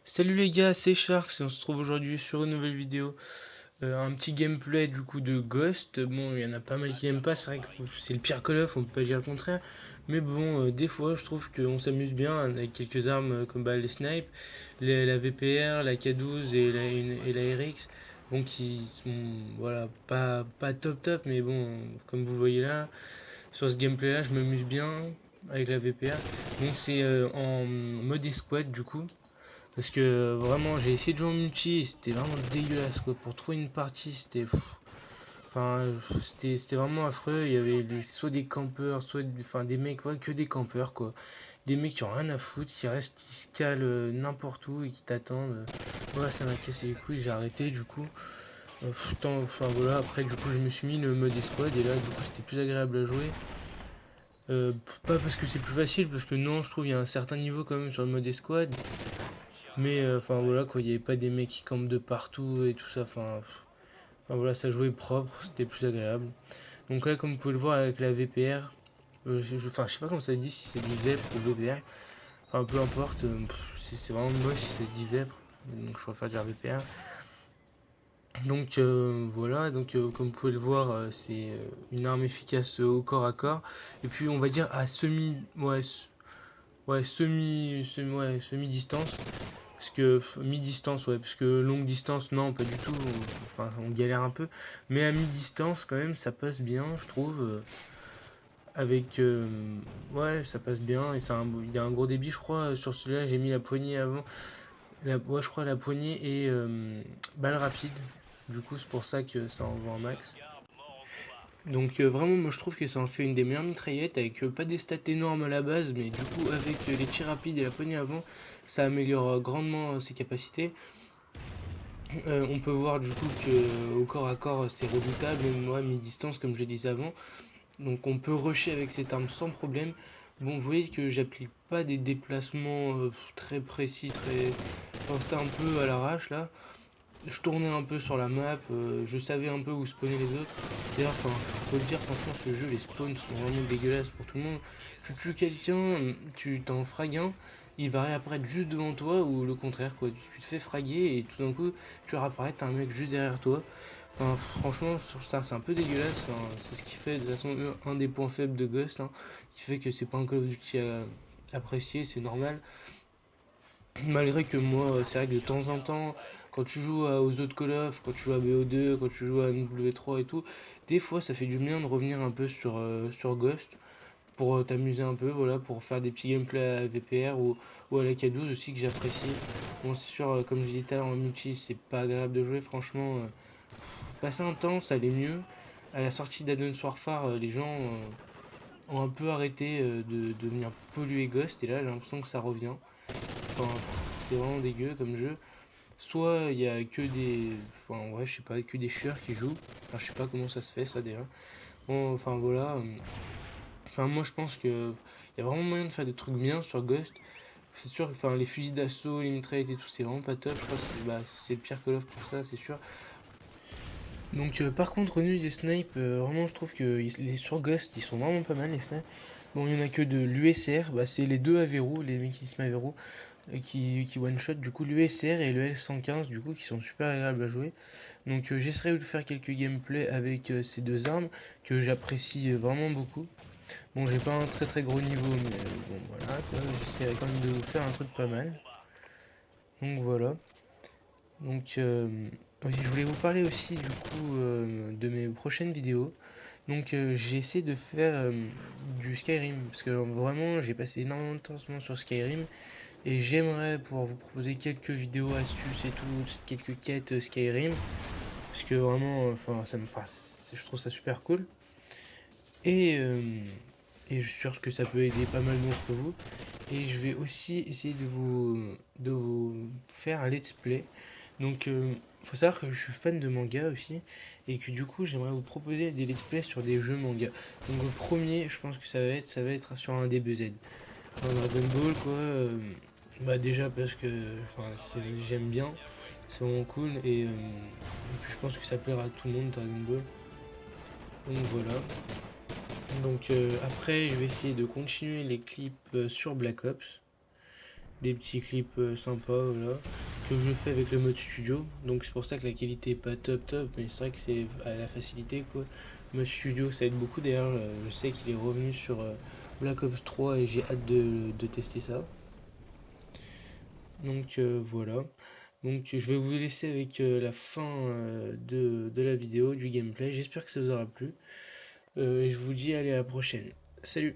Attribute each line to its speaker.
Speaker 1: Salut les gars, c'est Sharks et on se trouve aujourd'hui sur une nouvelle vidéo. Un petit gameplay du coup de Ghost. Bon, il y en a pas mal qui aiment pas, c'est vrai que c'est le pire Call of, on peut pas dire le contraire. Mais bon, des fois je trouve qu'on s'amuse bien avec quelques armes comme bah, les snipes, la VPR, la K12 et la RX. Bon, qui sont voilà, pas top top, mais bon, comme vous le voyez là, sur ce gameplay là, je m'amuse bien avec la VPR. Donc c'est en mode escouade du coup. Parce que vraiment, j'ai essayé de jouer en multi et c'était vraiment dégueulasse quoi. Pour trouver une partie, c'était. Enfin, c'était vraiment affreux. Il y avait soit des campeurs, soit enfin, des mecs, ouais, que des campeurs quoi. Des mecs qui ont rien à foutre, qui restent, qui se calent n'importe où et qui t'attendent. Voilà, ça m'a cassé les couilles, j'ai arrêté du coup. Enfin voilà, après du coup, je me suis mis le mode escouade et là, du coup, c'était plus agréable à jouer. Euh, Pas parce que c'est plus facile, parce que non, je trouve il y a un certain niveau quand même sur le mode escouade. Mais enfin voilà quoi, il n'y avait pas des mecs qui campent de partout et tout ça. Enfin, voilà, ça jouait propre, c'était plus agréable. Donc là, comme vous pouvez le voir avec la VPR, enfin je sais pas comment ça se dit, si c'est dit Vepr ou VPR. Enfin peu importe, c'est vraiment moche si ça se dit Vepr. Donc je préfère dire VPR. Donc voilà, donc comme vous pouvez le voir, c'est une arme efficace au corps à corps. Et puis on va dire à semi distance. Parce que mi-distance, ouais, parce que longue distance, non, pas du tout. Enfin, on galère un peu. Mais à mi-distance, quand même, ça passe bien, je trouve. Avec. Ouais, ça passe bien. Et il y a un gros débit, je crois. Sur celui-là, j'ai mis la poignée avant. Ouais, je crois la poignée et balle rapide. Du coup, c'est pour ça que ça envoie un max. Donc vraiment, moi je trouve que ça en fait une des meilleures mitraillettes avec pas des stats énormes à la base, mais du coup avec les tirs rapides et la poignée avant, ça améliore grandement ses capacités. On peut voir du coup que au corps à corps c'est redoutable, même moi mi-distance comme je disais avant. Donc on peut rusher avec cette arme sans problème. Bon, vous voyez que j'applique pas des déplacements très précis, très. Enfin, c'était un peu à l'arrache là. Je tournais un peu sur la map, je savais un peu où spawner les autres. D'ailleurs, enfin, faut le dire, franchement, ce jeu, les spawns sont vraiment dégueulasses pour tout le monde. Tu tues quelqu'un, tu t'en fragues un, il va réapparaître juste devant toi, ou le contraire, quoi. Tu te fais fraguer et tout d'un coup, tu réapparais, t'as un mec juste derrière toi. Enfin, franchement, sur ça, c'est un peu dégueulasse. Enfin, c'est ce qui fait, de toute façon, un des points faibles de Ghost, hein, qui fait que c'est pas un Call of Duty apprécié, c'est normal. Malgré que moi, c'est vrai que de temps en temps, quand tu joues aux autres Call of, quand tu joues à BO2, quand tu joues à MW3 et tout, des fois ça fait du bien de revenir un peu sur Ghost pour t'amuser un peu, voilà, pour faire des petits gameplays à VPR ou à la K12 aussi que j'apprécie. Bon, c'est sûr, comme je disais tout à l'heure en multi, c'est pas agréable de jouer, franchement. Passer un temps, ça allait mieux. À la sortie d'Advanced Warfare, les gens ont un peu arrêté de venir polluer Ghost et là j'ai l'impression que ça revient. Enfin, c'est vraiment dégueu comme jeu. Soit il y a que des. Enfin, ouais, je sais pas, que des chieurs qui jouent. Enfin, je sais pas comment ça se fait, ça déjà. Bon, enfin voilà. Enfin, moi je pense que il y a vraiment moyen de faire des trucs bien sur Ghost. C'est sûr que enfin, les fusils d'assaut, les mitraillettes et tout, c'est vraiment pas top. Je crois que c'est le pire Call of pour ça, c'est sûr. Donc, par contre, au niveau des snipes, vraiment, je trouve que les sur Ghost, ils sont vraiment pas mal les snipes. Bon, il y en a que de l'USR, bah, c'est les deux à verrou, les mecs qui se mettent à verrou, qui one shot du coup l'USR et le L115 du coup qui sont super agréables à jouer. Donc j'essaierai de faire quelques gameplays avec ces deux armes que j'apprécie vraiment beaucoup. Bon, j'ai pas un très très gros niveau, mais bon voilà, quoi, j'essaierai quand même de vous faire un truc pas mal. Donc voilà. Donc aussi, je voulais vous parler aussi du coup de mes prochaines vidéos. Donc j'ai essayé de faire du Skyrim parce que vraiment j'ai passé énormément de temps en ce moment sur Skyrim. Et j'aimerais pouvoir vous proposer quelques vidéos astuces et tout, quelques quêtes Skyrim, parce que vraiment, enfin, je trouve ça super cool. Et, euh, et je suis sûr que ça peut aider pas mal d'entre vous. Et je vais aussi essayer de vous faire un let's play. Donc, faut savoir que je suis fan de manga aussi, et que du coup, j'aimerais vous proposer des let's play sur des jeux manga. Donc, le premier, je pense que ça va être sur un DBZ. Enfin, Dragon Ball, quoi. Bah, déjà parce que enfin, j'aime bien, c'est vraiment cool, et puis je pense que ça plaira à tout le monde, Dragon Ball. Donc voilà. Donc après, je vais essayer de continuer les clips sur Black Ops. des petits clips sympas, voilà, que je fais avec le mode studio. Donc c'est pour ça que la qualité est pas top top, mais c'est vrai que c'est à la facilité quoi. Mode studio ça aide beaucoup d'ailleurs, je sais qu'il est revenu sur Black Ops 3 et j'ai hâte de tester ça. Donc voilà. Donc je vais vous laisser avec la fin de la vidéo, du gameplay. J'espère que ça vous aura plu. Et je vous dis allez à la prochaine. Salut!